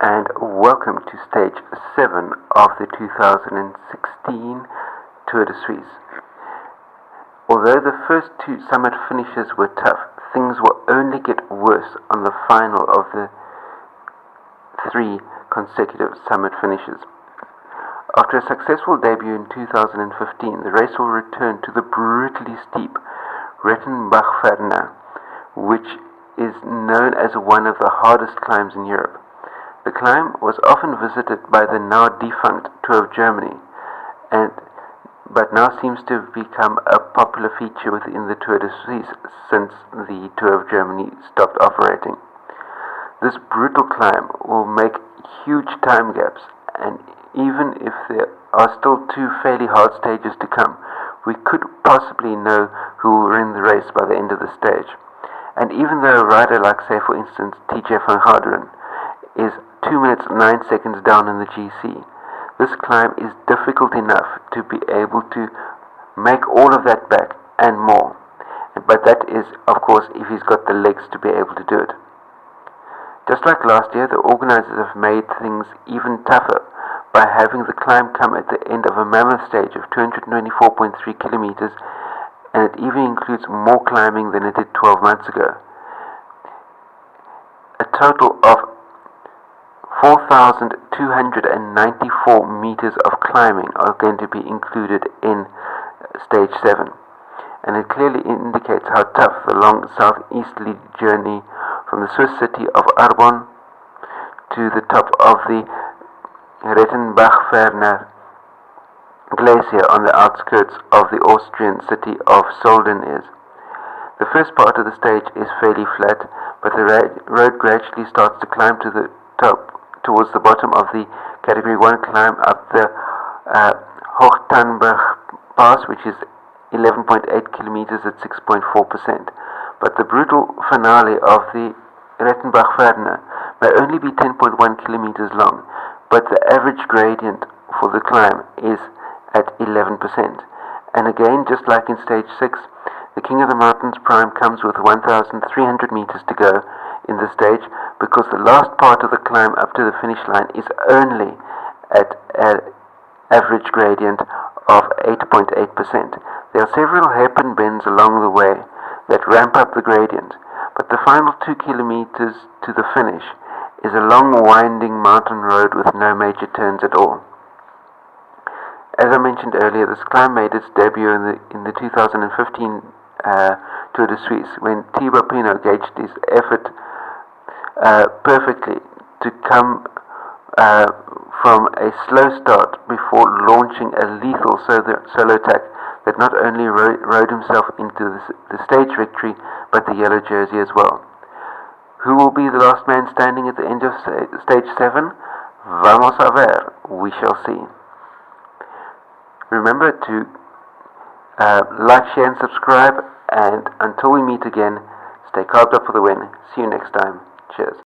and welcome to stage 7 of the 2016 Tour de Suisse. Although the first two summit finishes were tough, things will only get worse on the final of the 3 consecutive summit finishes. After a successful debut in 2015, the race will return to the brutally steep Rettenbach-Fernau, which is known as one of the hardest climbs in Europe. The climb was often visited by the now defunct Tour of Germany, but now seems to have become a popular feature within the Tour de Suisse since the Tour of Germany stopped operating. This brutal climb will make huge time gaps, and even if there are still 2 fairly hard stages to come, we could possibly know who will win the race by the end of the stage. And even though a rider like, say for instance, TJ van Garderen is 2 minutes 9 seconds down in the GC, this climb is difficult enough to be able to make all of that back and more. But that is, of course, if he's got the legs to be able to do it. Just like last year, the organizers have made things even tougher by having the climb come at the end of a mammoth stage of 224.3 kilometers, and it even includes more climbing than it did 12 months ago. A total of 4,294 meters of climbing are going to be included in stage 7, and it clearly indicates how tough the long southeasterly journey from the Swiss city of Arbon to the top of the Rettenbach-Fernau glacier on the outskirts of the Austrian city of Soldern is. The first part of the stage is fairly flat, but the road gradually starts to climb to the top towards the bottom of the Category 1 climb up the Hochtanberg Pass, which is 11.8 kilometers at 6.4%. But the brutal finale of the Rettenbach-Fernau may only be 10.1 kilometers long, but the average gradient for the climb is at 11%. And again, just like in stage 6, the King of the Mountains Prime comes with 1,300 meters to go in the stage, because the last part of the climb up to the finish line is only at an average gradient of 8.8%. There are several hairpin bends along the way that ramp up the gradient, but the final 2 kilometers to the finish is a long winding mountain road with no major turns at all. As I mentioned earlier, this climb made its debut in the 2015 Tour de Suisse, when Thibaut Pinot gauged his effort perfectly to come from a slow start before launching a lethal solo attack that not only rode himself into the stage victory, but the yellow jersey as well. Who will be the last man standing at the end of stage 7? Vamos a ver, we shall see. Remember to like, share and subscribe, and until we meet again, stay carved up for the win. See you next time. Cheers.